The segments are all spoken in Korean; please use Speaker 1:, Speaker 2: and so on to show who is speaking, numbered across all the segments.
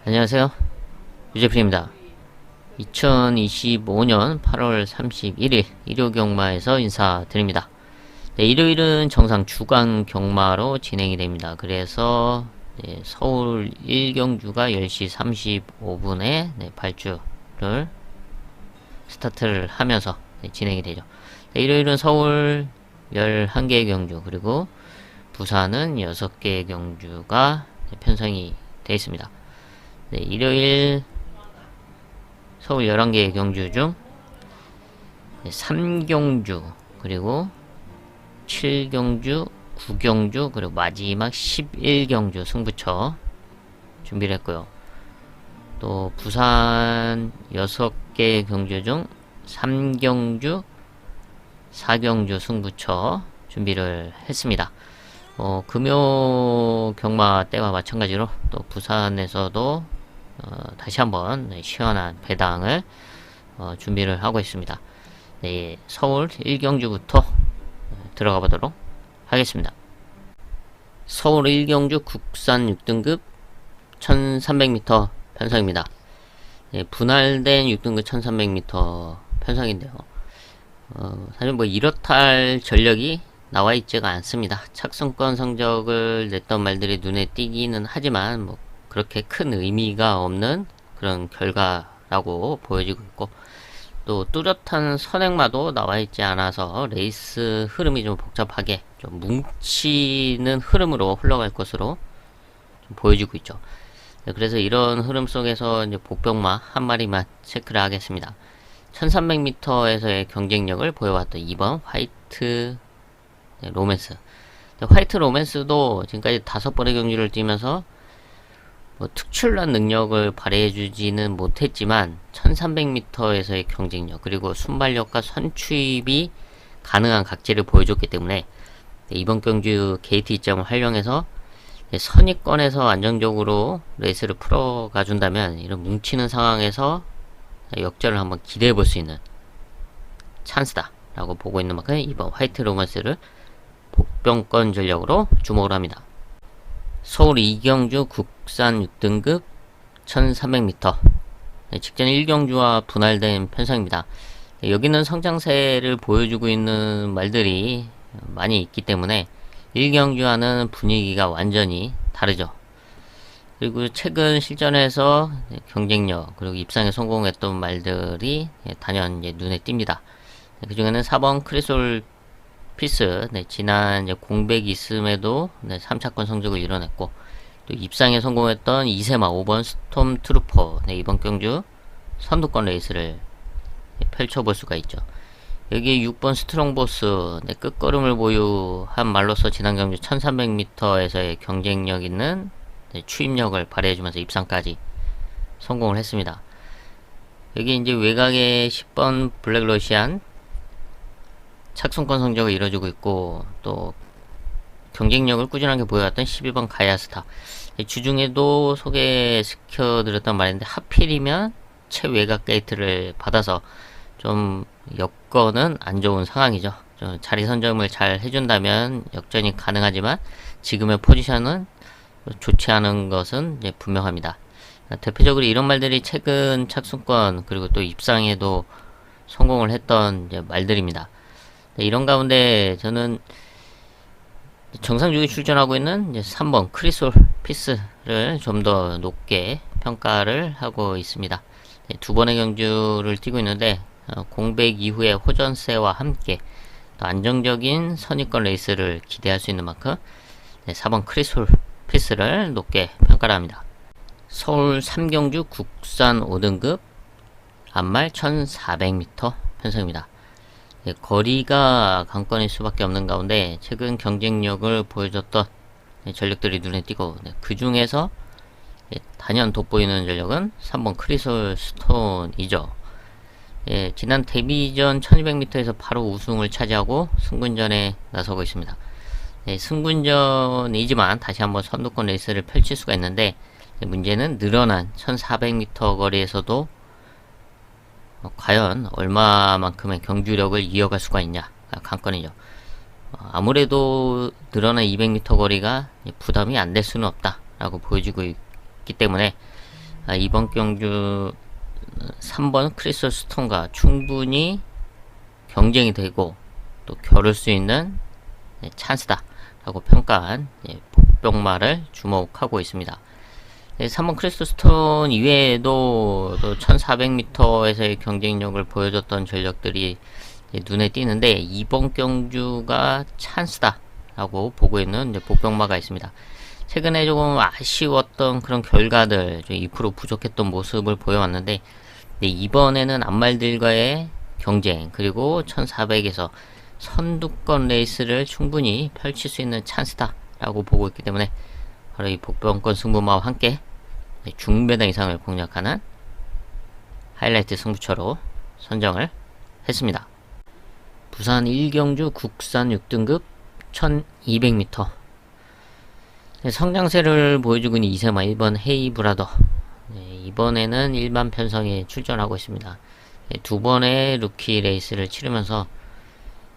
Speaker 1: 안녕하세요. 유재필입니다. 2025년 8월 31일 일요 경마에서 인사드립니다. 네, 일요일은 정상 주간 경마로 진행이 됩니다. 그래서 서울 1경주가 10시 35분에 발주를 스타트를 하면서 진행이 되죠. 네, 일요일은 서울 11개의 경주, 그리고 부산은 6개의 경주가 편성이 되어 있습니다. 네, 일요일 서울 11개의 경주 중 3경주, 그리고 7경주, 9경주, 그리고 마지막 11경주 승부처 준비를 했고요. 또 부산 6개의 경주 중 3경주, 4경주 승부처 준비를 했습니다. 금요 경마 때와 마찬가지로 또 부산에서도 다시 한번 시원한 배당을 준비를 하고 있습니다. 네, 서울 1경주부터 들어가 보도록 하겠습니다. 서울 1경주 국산 6등급 1300m 편성입니다. 네, 분할된 6등급 1300m 편성인데요. 사실 뭐 이렇다 할 전력이 나와 있지가 않습니다. 착승권 성적을 냈던 말들이 눈에 띄기는 하지만 뭐 그렇게 큰 의미가 없는 그런 결과라고 보여지고 있고, 또 뚜렷한 선행마도 나와 있지 않아서 레이스 흐름이 좀 복잡하게 좀 뭉치는 흐름으로 흘러갈 것으로 좀 보여지고 있죠. 네, 그래서 이런 흐름 속에서 이제 복병마 한 마리만 체크를 하겠습니다. 1300m에서의 경쟁력을 보여왔던 2번 화이트 로맨스. 화이트 로맨스도 지금까지 5번의 경주를 뛰면서 뭐 특출난 능력을 발휘해주지는 못했지만 1300m에서의 경쟁력, 그리고 순발력과 선취입이 가능한 각지를 보여줬기 때문에 이번 경주 게이트 이점을 활용해서 선입권에서 안정적으로 레이스를 풀어가 준다면 이런 뭉치는 상황에서 역전을 한번 기대해 볼 수 있는 찬스다 라고 보고 있는 만큼 이번 화이트 로맨스를 복병권 전력으로 주목을 합니다. 서울 2경주 국산 6등급 1300m, 직전 1경주와 분할된 편성입니다. 여기는 성장세를 보여주고 있는 말들이 많이 있기 때문에 1경주와는 분위기가 완전히 다르죠. 그리고 최근 실전에서 경쟁력, 그리고 입상에 성공했던 말들이 단연 눈에 띕니다. 그 중에는 4번 크리솔 피스, 지난 공백이 있음에도 3차권 성적을 이뤄냈고, 또 입상에 성공했던 이세마 5번 스톰 트루퍼, 이번 경주 선두권 레이스를 펼쳐볼 수가 있죠. 여기에 6번 스트롱보스, 끝걸음을 보유한 말로서 지난 경주 1300m에서의 경쟁력 있는 추임력을 발휘해주면서 입상까지 성공을 했습니다. 여기 이제 외곽의 10번 블랙러시안 착승권 성적을 이뤄주고 있고, 또 경쟁력을 꾸준하게 보여왔던 12번 가야스타, 주중에도 소개시켜드렸던 말인데 하필이면 최외곽 게이트를 받아서 좀 여건은 안 좋은 상황이죠. 좀 자리 선점을 잘 해준다면 역전이 가능하지만 지금의 포지션은 좋지 않은 것은 이제 분명합니다. 대표적으로 이런 말들이 최근 착승권, 그리고 또 입상에도 성공을 했던 이제 말들입니다. 이런 가운데 저는 정상주기 출전하고 있는 이제 3번 크리솔 피스를 좀 더 높게 평가를 하고 있습니다. 2번의 경주를 뛰고 있는데 공백 이후의 호전세와 함께 또 안정적인 선입권 레이스를 기대할 수 있는 만큼 4번 크리솔 피스를 높게 평가를 합니다. 서울 3경주 국산 5등급 앞말 1400m 편성입니다. 거리가 관건일 수밖에 없는 가운데 최근 경쟁력을 보여줬던 전력들이 눈에 띄고, 그 중에서 단연 돋보이는 전력은 3번 크리솔 스톤이죠. 지난 데뷔전 1200m에서 바로 우승을 차지하고 승군전에 나서고 있습니다. 승군전이지만 다시 한번 선두권 레이스를 펼칠 수가 있는데, 문제는 늘어난 1400m 거리에서도 과연 얼마만큼의 경주력을 이어갈 수가 있냐가 관건이죠. 아무래도 늘어난 200m 거리가 부담이 안 될 수는 없다 라고 보여지고 있기 때문에 이번 경주 3번 크리스털 스톤과 충분히 경쟁이 되고 또 겨룰 수 있는 찬스다 라고 평가한 복병마를 주목하고 있습니다. 3번 크리스털 스톤 이외에도 또 1400m에서의 경쟁력을 보여줬던 전력들이 눈에 띄는데 이번 경주가 찬스다 라고 보고 있는 복병마가 있습니다. 최근에 조금 아쉬웠던 그런 결과들, 2% 부족했던 모습을 보여왔는데 이번에는 앞말들과의 경쟁, 그리고 1400에서 선두권 레이스를 충분히 펼칠 수 있는 찬스다 라고 보고 있기 때문에 바로 이 복병권 승부마와 함께 중배당 이상을 공략하는 하이라이트 승부처로 선정을 했습니다. 부산 1경주 국산 6등급 1200m 성장세를 보여주고 있는 이세마 1번 헤이브라더, 이번에는 일반 편성에 출전하고 있습니다. 두 번의 루키 레이스를 치르면서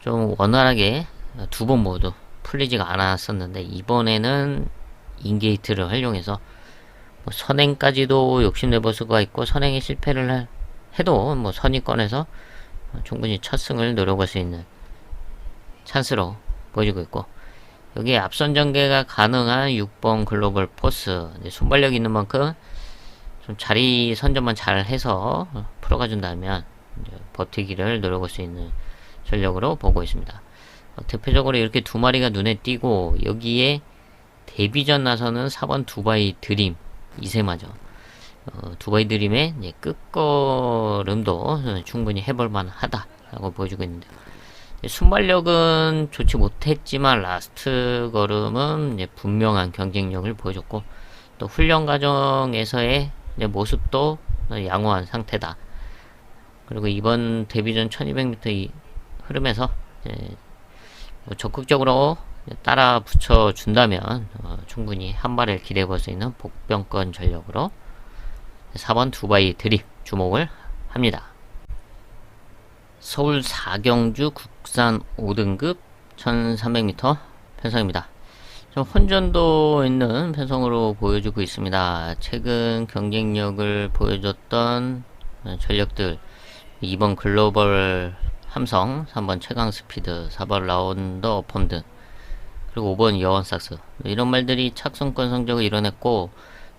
Speaker 1: 좀 원활하게 두 번 모두 풀리지가 않았었는데 이번에는 인게이트를 활용해서 선행까지도 욕심내볼 수가 있고, 선행에 실패를 해도 선위권에서 충분히 첫 승을 노려볼 수 있는 찬스로 보여지고 있고, 여기에 앞선 전개가 가능한 6번 글로벌 포스, 순발력 있는 만큼 좀 자리 선점만 잘 해서 풀어가 준다면 버티기를 노려볼 수 있는 전력으로 보고 있습니다. 대표적으로 이렇게 두 마리가 눈에 띄고, 여기에 데뷔전 나서는 4번 두바이 드림 이세마죠. 두바이 드림의 끝걸음도 충분히 해볼만 하다라고 보여주고 있는데요. 순발력은 좋지 못했지만 라스트 걸음은 분명한 경쟁력을 보여줬고, 또 훈련 과정에서의 모습도 양호한 상태다. 그리고 이번 데뷔전 1200m 흐름에서 적극적으로 따라 붙여 준다면 충분히 한 발을 기대해 볼 수 있는 복병권 전력으로 4번 두바이 드립 주목을 합니다. 서울 4경주 국산 5등급 1300m 편성입니다. 좀 혼전도 있는 편성으로 보여주고 있습니다. 최근 경쟁력을 보여줬던 전력들, 2번 글로벌 함성, 3번 최강 스피드, 4번 라운더 펌드, 그리고 5번 여원삭스, 이런 말들이 착순권 성적을 이뤄냈고,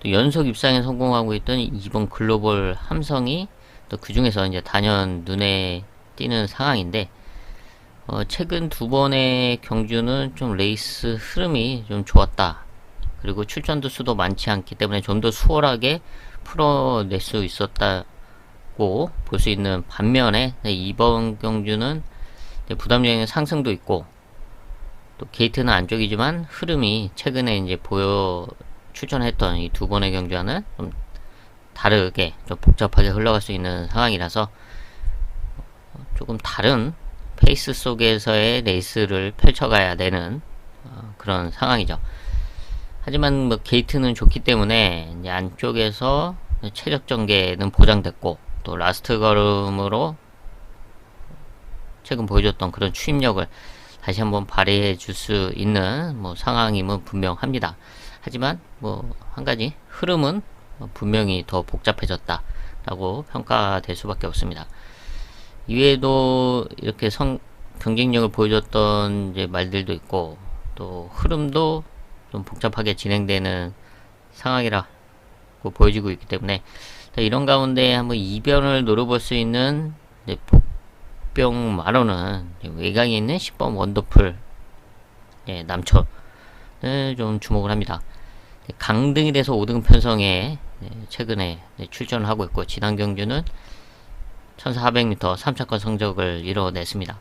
Speaker 1: 또 연속 입상에 성공하고 있던 2번 글로벌 함성이 또 그 중에서 이제 단연 눈에 띄는 상황인데, 최근 두 번의 경주는 좀 레이스 흐름이 좀 좋았다. 그리고 출전도 수도 많지 않기 때문에 좀 더 수월하게 풀어낼 수 있었다고 볼 수 있는 반면에, 이번 경주는 부담적인 상승도 있고, 또 게이트는 안쪽이지만 흐름이 최근에 이제 출전했던 이 두 번의 경주와는 좀 다르게 좀 복잡하게 흘러갈 수 있는 상황이라서 조금 다른 페이스 속에서의 레이스를 펼쳐가야 되는 그런 상황이죠. 하지만 게이트는 좋기 때문에 이제 안쪽에서 최적 전개는 보장됐고, 또 라스트 걸음으로 최근 보여줬던 그런 추임력을 다시 한번 발휘해 줄 수 있는 상황임은 분명합니다. 하지만 한 가지 흐름은 분명히 더 복잡해졌다 라고 평가될 수밖에 없습니다. 이외에도 이렇게 경쟁력을 보여줬던 이제 말들도 있고, 또 흐름도 좀 복잡하게 진행되는 상황이라고 보여지고 있기 때문에, 이런 가운데 한번 이변을 노려볼 수 있는 복병마로는 외곽에 있는 10번 원더풀 남촌을 좀 주목을 합니다. 강등이 돼서 5등 편성에 최근에 출전을 하고 있고, 지난 경주는 1400m 3차권 성적을 이뤄냈습니다.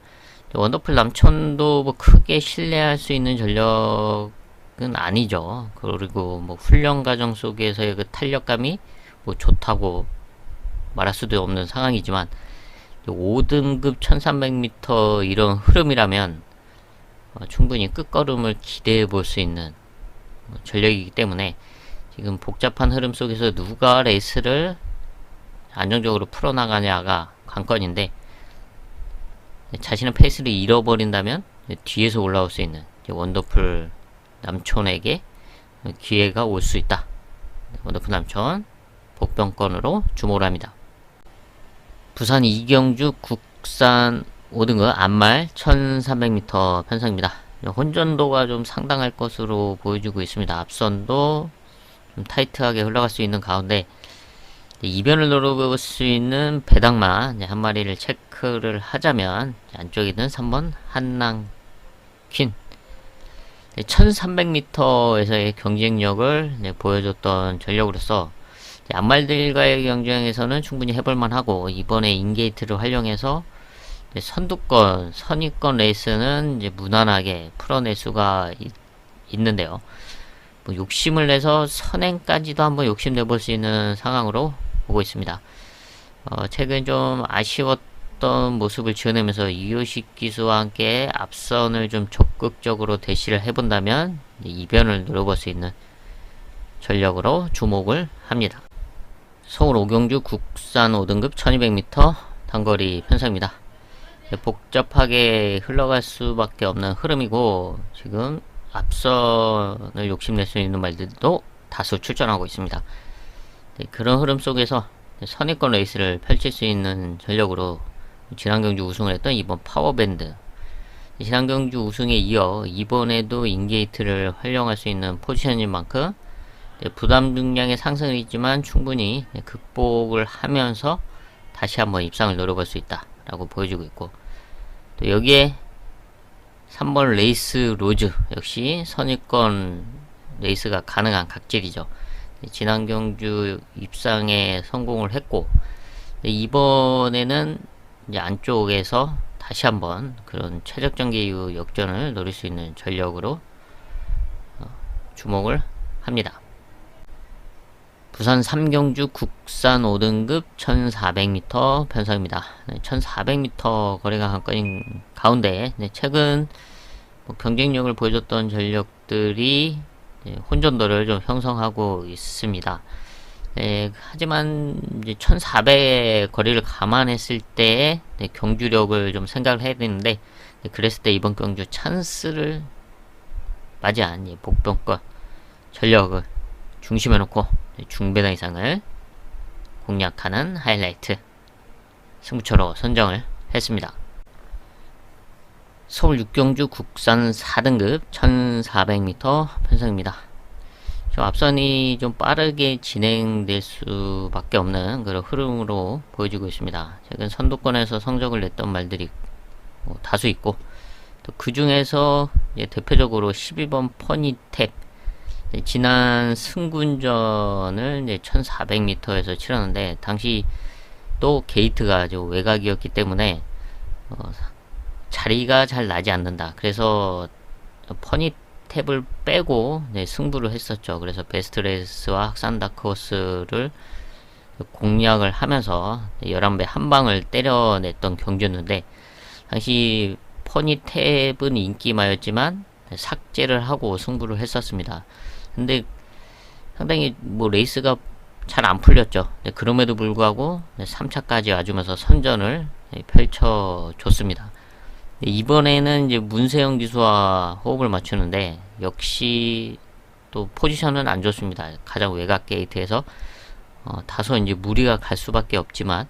Speaker 1: 원더풀 남촌도 크게 신뢰할 수 있는 전력은 아니죠. 그리고 훈련 과정 속에서의 그 탄력감이 좋다고 말할 수도 없는 상황이지만, 5등급 1300m 이런 흐름이라면 충분히 끝걸음을 기대해 볼 수 있는 전력이기 때문에, 지금 복잡한 흐름 속에서 누가 레이스를 안정적으로 풀어나가냐가 관건인데, 자신의 페이스를 잃어버린다면 뒤에서 올라올 수 있는 원더풀 남촌에게 기회가 올 수 있다. 원더풀 남촌 복병권으로 주목을 합니다. 부산 이경주 국산 5등급 안말 1300m 편성입니다. 혼전도가 좀 상당할 것으로 보여주고 있습니다. 앞선도 좀 타이트하게 흘러갈 수 있는 가운데 이변을 노려볼 수 있는 배당만 한 마리를 체크를 하자면 안쪽에 있는 3번 한낭 퀸 1300m에서의 경쟁력을 보여줬던 전력으로서 안말들과의 경쟁에서는 충분히 해볼만 하고, 이번에 인게이트를 활용해서 선두권, 선입권 레이스는 이제 무난하게 풀어낼 수가 있는데요. 뭐 욕심을 내서 선행까지도 한번 욕심내볼 수 있는 상황으로 보고 있습니다. 최근 좀 아쉬웠던 모습을 지어내면서 이효식 기수와 함께 앞선을 좀 적극적으로 대시를 해본다면 이변을 노려볼 수 있는 전력으로 주목을 합니다. 서울 오경주 국산 5등급 1200m 단거리 편성입니다. 복잡하게 흘러갈 수밖에 없는 흐름이고, 지금 앞선을 욕심낼 수 있는 말들도 다수 출전하고 있습니다. 그런 흐름 속에서 선입권 레이스를 펼칠 수 있는 전력으로 지난 경주 우승을 했던 이번 파워밴드, 지난 경주 우승에 이어 이번에도 인게이트를 활용할 수 있는 포지션인 만큼 부담 중량의 상승은 있지만 충분히 극복을 하면서 다시 한번 입상을 노려볼 수 있다 라고 보여주고 있고, 또 여기에 3번 레이스 로즈 역시 선입권 레이스가 가능한 각질이죠. 지난 경주 입상에 성공을 했고, 이번에는 이제 안쪽에서 다시 한번 그런 최적전개 이후 역전을 노릴 수 있는 전력으로 주목을 합니다. 부산 삼경주 국산 5등급 1400m 편성입니다. 1400m 거리가 관건인 가운데 최근 경쟁력을 보여줬던 전력들이 혼전도를 좀 형성하고 있습니다. 하지만 이제 1400의 거리를 감안했을 때 경주력을 좀 생각을 해야 되는데, 그랬을 때 이번 경주 찬스를 맞이한 복병권 전력을 중심에 놓고 중배당 이상을 공략하는 하이라이트 승부처로 선정을 했습니다. 서울 육경주 국산 4등급 1400m 편성입니다. 앞선이 좀 빠르게 진행될 수밖에 없는 그런 흐름으로 보여지고 있습니다. 최근 선두권에서 성적을 냈던 말들이 다수 있고, 또 그 중에서 대표적으로 12번 퍼니탭, 지난 승군전을 1400m에서 치렀는데 당시 또 게이트가 외곽이었기 때문에 자리가 잘 나지 않는다. 그래서 퍼니탭을 빼고 승부를 했었죠. 그래서 베스트레이스와 학산 다크호스를 공략을 하면서 11배 한 방을 때려냈던 경기였는데, 당시 퍼니탭은 인기마였지만 삭제를 하고 승부를 했었습니다. 근데 상당히 레이스가 잘 안 풀렸죠. 그럼에도 불구하고 3차까지 와주면서 선전을 펼쳐줬습니다. 이번에는 이제 문세영 기수와 호흡을 맞추는데 역시 또 포지션은 안 좋습니다. 가장 외곽 게이트에서 다소 이제 무리가 갈 수밖에 없지만,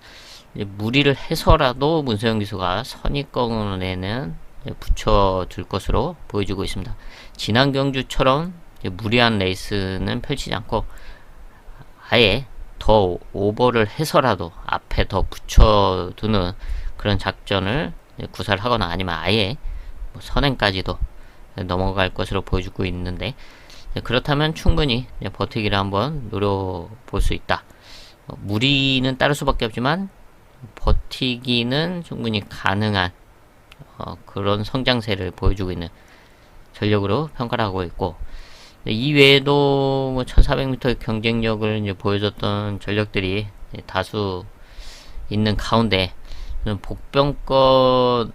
Speaker 1: 이제 무리를 해서라도 문세영 기수가 선입권에는 붙여줄 것으로 보여주고 있습니다. 지난 경주처럼 무리한 레이스는 펼치지 않고 아예 더 오버를 해서라도 앞에 더 붙여두는 그런 작전을 구사를 하거나 아니면 아예 선행까지도 넘어갈 것으로 보여주고 있는데, 그렇다면 충분히 버티기를 한번 노려볼 수 있다. 무리는 따를 수밖에 없지만 버티기는 충분히 가능한 그런 성장세를 보여주고 있는 전력으로 평가를 하고 있고, 이외에도 1400m의 경쟁력을 이제 보여줬던 전력들이 다수 있는 가운데 복병권으로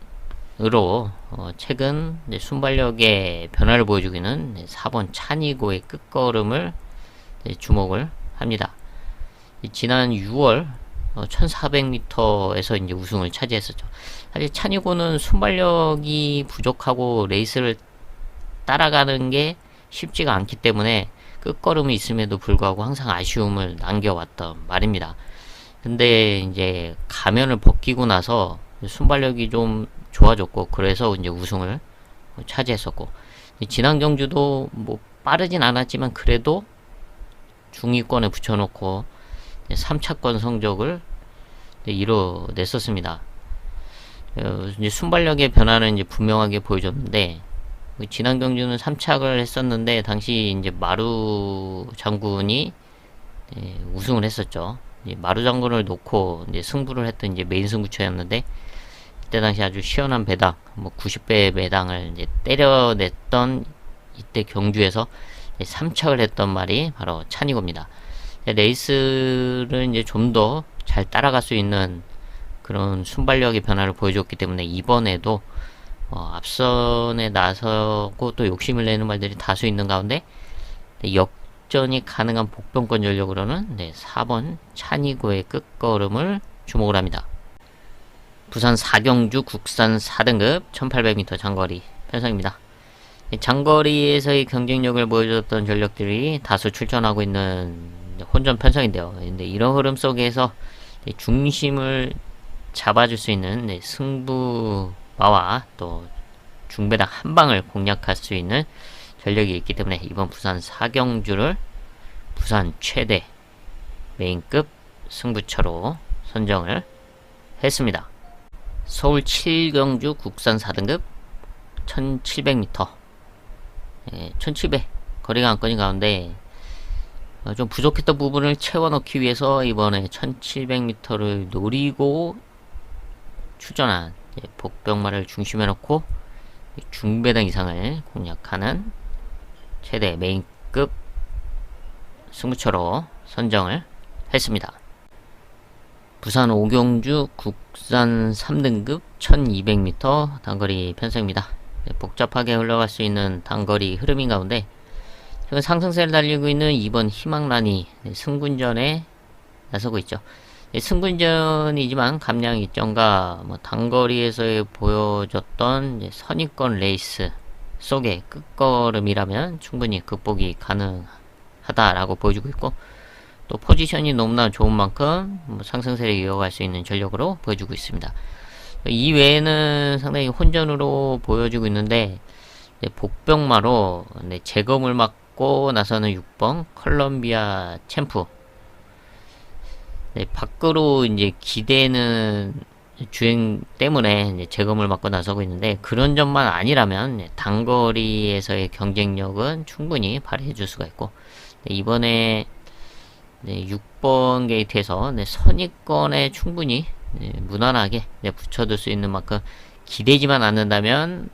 Speaker 1: 최근 순발력의 변화를 보여주고 있는 4번 찬이고의 끝걸음을 주목을 합니다. 지난 6월 1400m에서 이제 우승을 차지했었죠. 사실 찬이고는 순발력이 부족하고 레이스를 따라가는 게 쉽지가 않기 때문에 끝걸음이 있음에도 불구하고 항상 아쉬움을 남겨왔던 말입니다. 근데 이제 가면을 벗기고 나서 순발력이 좀 좋아졌고, 그래서 이제 우승을 차지했었고, 지난 경주도 뭐 빠르진 않았지만 그래도 중위권에 붙여놓고 3차권 성적을 이뤄냈었습니다. 이제 순발력의 변화는 이제 분명하게 보여줬는데, 지난 경주는 3착을 했었는데 당시 이제 마루 장군이 우승을 했었죠. 마루 장군을 놓고 이제 승부를 했던 이제 메인 승부처였는데, 이때 당시 아주 시원한 배당, 뭐 90배 배당을 이제 때려냈던 이때 경주에서 3착을 했던 말이 바로 찬이고입니다. 레이스를 이제 좀 더 잘 따라갈 수 있는 그런 순발력의 변화를 보여줬기 때문에 이번에도 앞선에 나서고 또 욕심을 내는 말들이 다수 있는 가운데 역전이 가능한 복병권 전력으로는 4번 찬이고의 끝걸음을 주목을 합니다. 부산 4경주 국산 4등급 1800m 장거리 편성입니다. 장거리에서의 경쟁력을 보여줬던 전력들이 다수 출전하고 있는 혼전 편성인데요. 근데 이런 흐름 속에서 중심을 잡아줄 수 있는 승부마와 또 중배당 한 방을 공략할 수 있는 전력이 있기 때문에 이번 부산 4경주를 부산 최대 메인급 승부처로 선정을 했습니다. 서울 7경주 국산 4등급 1700m 1700 거리가 안건인 가운데 좀 부족했던 부분을 채워넣기 위해서 이번에 1700m를 노리고 출전한 복병마를 중심에 놓고 중배당 이상을 공략하는 최대 메인급 승부처로 선정을 했습니다. 부산 5경주 국산 3등급 1200m 단거리 편성입니다. 복잡하게 흘러갈 수 있는 단거리 흐름인 가운데 지금 상승세를 달리고 있는 이번 희망란이 승군전에 나서고 있죠. 승군전이지만 감량 이점과 단거리에서 보여줬던 선입권 레이스 속의 끝걸음이라면 충분히 극복이 가능하다라고 보여주고 있고, 또 포지션이 너무나 좋은 만큼 상승세를 이어갈 수 있는 전력으로 보여주고 있습니다. 이 외에는 상당히 혼전으로 보여주고 있는데 복병마로 재검을 막고 나서는 6번 컬럼비아 챔프, 밖으로 이제 기대는 주행 때문에 이제 재검을 맞고 나서고 있는데, 그런 점만 아니라면 단거리에서의 경쟁력은 충분히 발휘해 줄 수가 있고, 이번에 6번 게이트에서 선입권에 충분히 무난하게 붙여둘 수 있는 만큼 기대지만 않는다면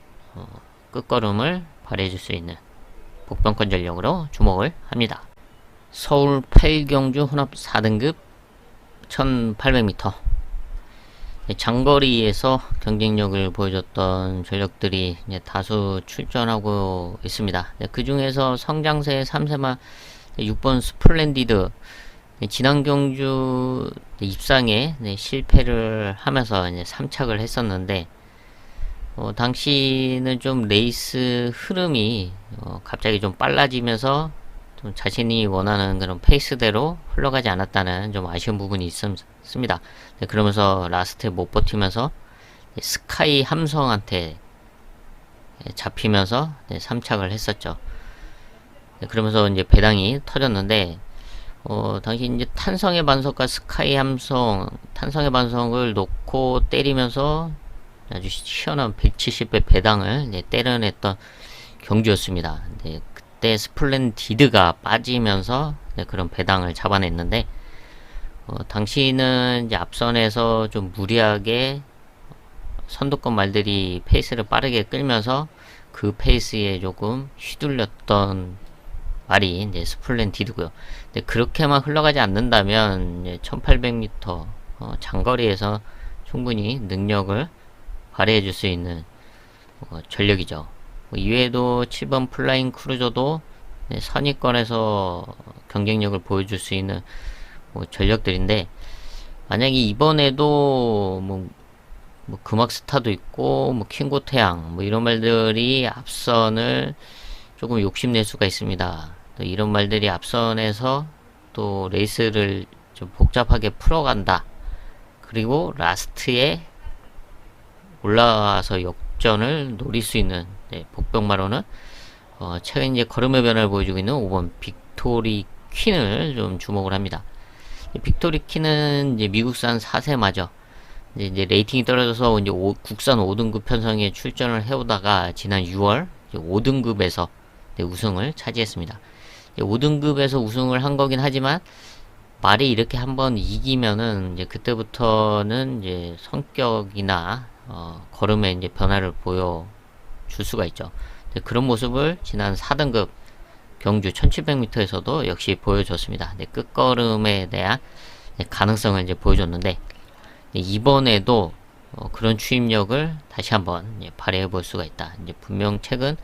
Speaker 1: 끝걸음을 발휘해 줄 수 있는 복병권 전력으로 주목을 합니다. 서울 8경주 혼합 4등급 1800m 장거리에서 경쟁력을 보여줬던 전력들이 다수 출전하고 있습니다. 그 중에서 성장세 3세마 6번 스플렌디드 지난 경주 입상에 실패를 하면서 3착을 했었는데, 당시는 좀 레이스 흐름이 갑자기 좀 빨라지면서 좀 자신이 원하는 그런 페이스대로 흘러가지 않았다는 좀 아쉬운 부분이 있습니다. 그러면서 라스트에 못 버티면서 스카이 함성한테 잡히면서 3착을 했었죠. 그러면서 이제 배당이 터졌는데, 당시 이제 탄성의 반석과 스카이 함성, 탄성의 반석을 놓고 때리면서 아주 시원한 170배 배당을 때려냈던 경주였습니다. 그때 스플렌디드가 빠지면서 그런 배당을 잡아냈는데, 당시는 이제 앞선에서 좀 무리하게 선두권 말들이 페이스를 빠르게 끌면서 그 페이스에 조금 휘둘렸던 말이 이제 스플렌디드고요. 근데 그렇게만 흘러가지 않는다면 1800m 장거리에서 충분히 능력을 발휘해 줄 수 있는 전력이죠. 이외에도 7번 플라잉 크루저도 선입권에서 경쟁력을 보여줄 수 있는 전력들인데, 만약에 이번에도 금악스타도 있고 킹고 태양 이런 말들이 앞선을 조금 욕심낼 수가 있습니다. 또 이런 말들이 앞선에서 또 레이스를 좀 복잡하게 풀어간다. 그리고 라스트에 올라와서 역전을 노릴 수 있는 복병마로는 최근 이제 걸음의 변화를 보여주고 있는 5번 빅토리 퀸을 좀 주목을 합니다. 빅토리 퀸은 이제 미국산 4세마죠. 이제 레이팅이 떨어져서 이제 국산 5등급 편성에 출전을 해오다가 지난 6월 5등급에서 우승을 차지했습니다. 5등급에서 우승을 한 거긴 하지만 말이 이렇게 한번 이기면은 이제 그때부터는 이제 성격이나 걸음에 이제 변화를 보여줄 수가 있죠. 그런 모습을 지난 4등급 경주 1700m에서도 역시 보여줬습니다. 끝걸음에 대한 가능성을 이제 보여줬는데 이번에도 그런 추임력을 다시 한번 발휘해 볼 수가 있다. 이제 분명 최근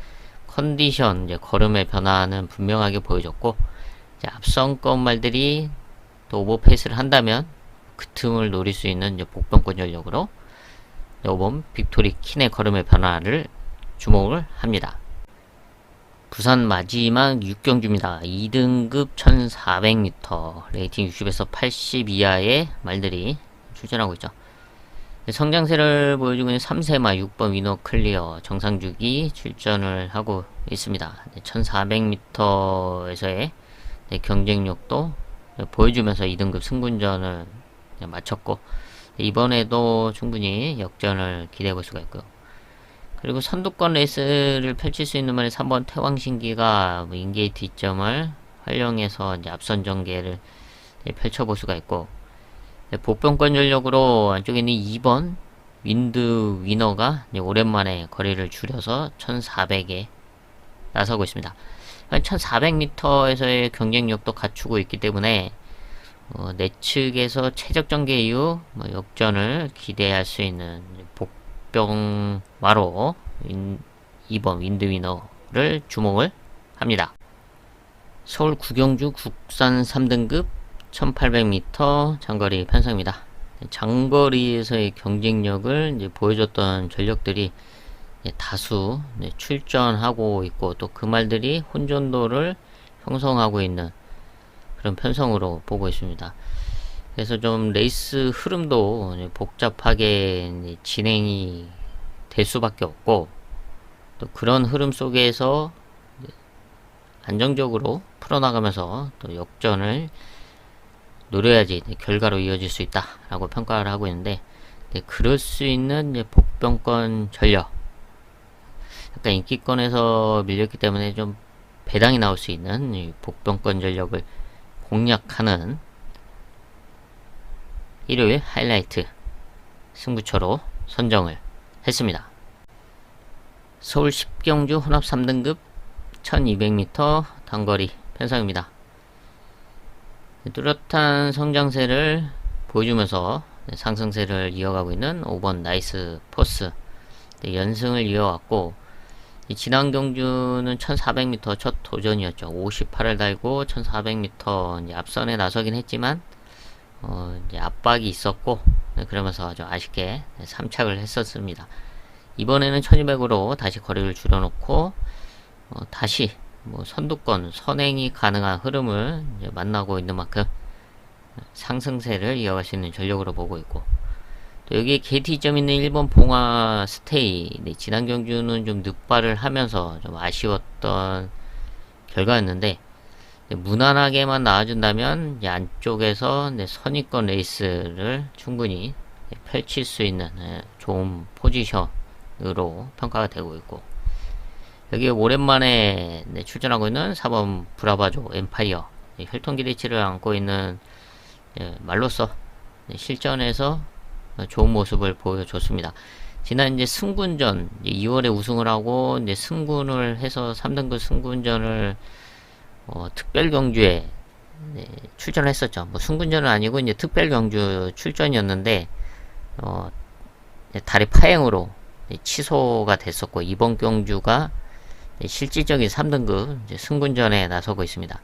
Speaker 1: 컨디션 이제 걸음의 변화는 분명하게 보여줬고 앞선 것 말들이 또 오버페이스를 한다면 그 틈을 노릴 수 있는 이제 복병권 전력으로 5번 빅토리 퀸의 걸음의 변화를 주목을 합니다. 부산 마지막 6경주입니다. 2등급 1400m 레이팅 60에서 80 이하의 말들이 출전하고 있죠. 성장세를 보여주고 있는 3세마 6번 위너 클리어 정상주기 출전을 하고 있습니다. 1400m에서의 경쟁력도 보여주면서 2등급 승군전을 마쳤고 이번에도 충분히 역전을 기대해 볼 수가 있고요. 그리고 선두권 레이스를 펼칠 수 있는 말에 3번 태왕신기가 인게이트 이점을 활용해서 이제 앞선 전개를 펼쳐볼 수가 있고 복병권 전력으로 안쪽에 있는 2번 윈드 위너가 오랜만에 거리를 줄여서 1400에 나서고 있습니다. 1400m에서의 경쟁력도 갖추고 있기 때문에 내측에서 최적 전개 이후 역전을 기대할 수 있는 복병마로 2번 윈드 위너를 주목을 합니다. 서울 구경주 국산 3등급 1800m 장거리 편성입니다. 장거리에서의 경쟁력을 이제 보여줬던 전력들이 다수 출전하고 있고 또 그 말들이 혼전도를 형성하고 있는 그런 편성으로 보고 있습니다. 그래서 좀 레이스 흐름도 복잡하게 진행이 될 수밖에 없고 또 그런 흐름 속에서 안정적으로 풀어나가면서 또 역전을 노려야지 결과로 이어질 수 있다라고 평가를 하고 있는데 그럴 수 있는 복병권 전력 약간 인기권에서 밀렸기 때문에 좀 배당이 나올 수 있는 복병권 전력을 공략하는 일요일 하이라이트 승부처로 선정을 했습니다. 서울 10경주 혼합 3등급 1200m 단거리 편성입니다. 뚜렷한 성장세를 보여주면서 상승세를 이어가고 있는 5번 나이스 포스 연승을 이어왔고 지난 경주는 1400m 첫 도전이었죠. 58을 달고 1400m 이제 앞선에 나서긴 했지만 이제 압박이 있었고 그러면서 좀 아쉽게 3착을 했었습니다. 이번에는 1200으로 다시 거리를 줄여놓고 다시 선두권 선행이 가능한 흐름을 이제 만나고 있는 만큼 상승세를 이어갈 수 있는 전력으로 보고 있고 또 여기에 KT점 있는 1번 봉화 스테이 지난 경주는 좀 늑발을 하면서 좀 아쉬웠던 결과였는데 무난하게만 나와준다면 안쪽에서 선입권 레이스를 충분히 펼칠 수 있는 좋은 포지션으로 평가가 되고 있고 여기에 오랜만에 출전하고 있는 4번 브라바조 엠파이어 혈통 기대치를 안고 있는 말로써 실전에서 좋은 모습을 보여줬습니다. 지난 이제 승군전 2월에 우승을 하고 이제 승군을 해서 3등급 승군전을 특별 경주에 출전을 했었죠. 승군전은 아니고 이제 특별 경주 출전이었는데 다리 파행으로 취소가 됐었고 이번 경주가 실질적인 3등급 승군전에 나서고 있습니다.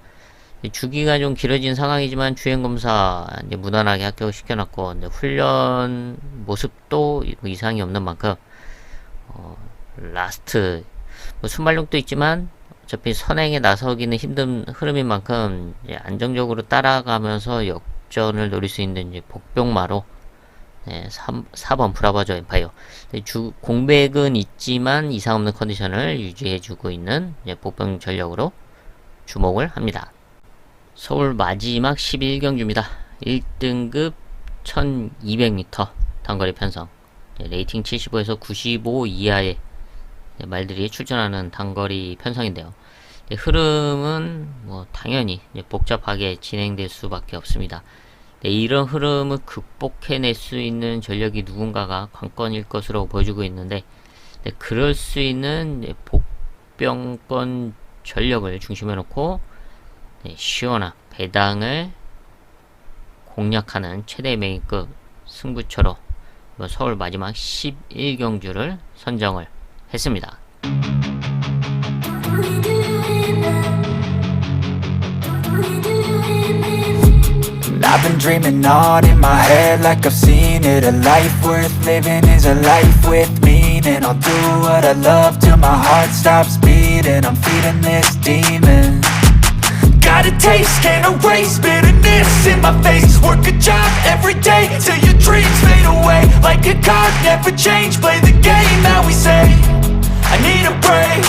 Speaker 1: 주기가 좀 길어진 상황이지만 주행검사 무난하게 합격시켜놨고 훈련 모습도 이상이 없는 만큼 라스트 순발력도 있지만 어차피 선행에 나서기는 힘든 흐름인 만큼 이제 안정적으로 따라가면서 역전을 노릴 수 있는 이제 복병마로 4번 브라바조 엠파이어. 공백은 있지만 이상 없는 컨디션을 유지해주고 있는 복병 전력으로 주목을 합니다. 서울 마지막 11경주입니다. 1등급 1200m 단거리 편성. 레이팅 75에서 95 이하의 말들이 출전하는 단거리 편성인데요. 흐름은 뭐 당연히 복잡하게 진행될 수밖에 없습니다. 이런 흐름을 극복해낼 수 있는 전력이 누군가가 관건일 것으로 보여주고 있는데, 그럴 수 있는 복병권 전력을 중심에 놓고 시원한 배당을 공략하는 최대 메인급 승부처로 서울 마지막 11경주를 선정을 했습니다.
Speaker 2: I've been dreaming on in my head like I've seen it. A life worth living is a life with meaning. I'll do what I love till my heart stops beating. I'm feeding this demon. Got a taste, can't erase bitterness in my face. Work a job every day till your dreams fade away. Like a card, never change, play the game that we say. I need a break.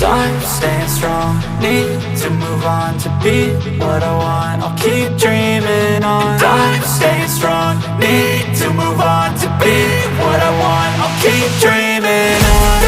Speaker 2: I'm staying strong, need to move on to be what I want. I'll keep dreaming on. I'm staying strong, need to move on to be what I want. I'll keep dreaming on.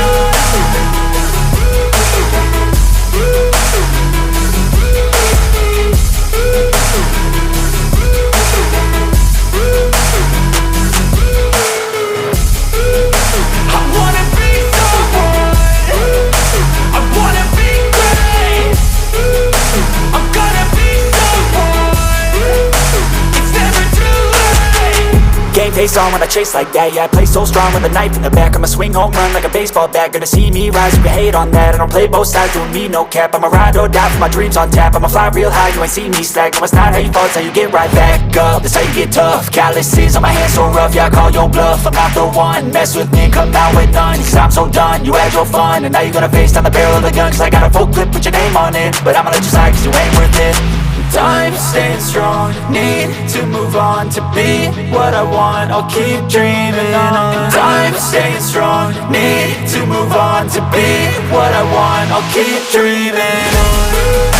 Speaker 2: Face on when I chase like that. Yeah, I play so strong with a knife in the back. I'ma swing home run like a baseball bat. Gonna see me rise, you can hate on that. I don't play both sides, doing me no cap. I'ma ride or die for my dreams on tap. I'ma fly real high, you ain't see me slack. No, it's not how you fall, it's how you get right back up. That's how you get tough. Calluses on my hands so rough, yeah, I call your bluff. I'm not the one, mess with me and come out with none. Cause I'm so done, you had your fun. And now you're gonna face down the barrel of the gun. Cause I got a full clip with your name on it. But I'ma let you slide cause you ain't worth it. I'm staying strong, need to move on to be what I want. I'll keep dreaming on. I'm staying strong, need to move on to be what I want. I'll keep dreaming on.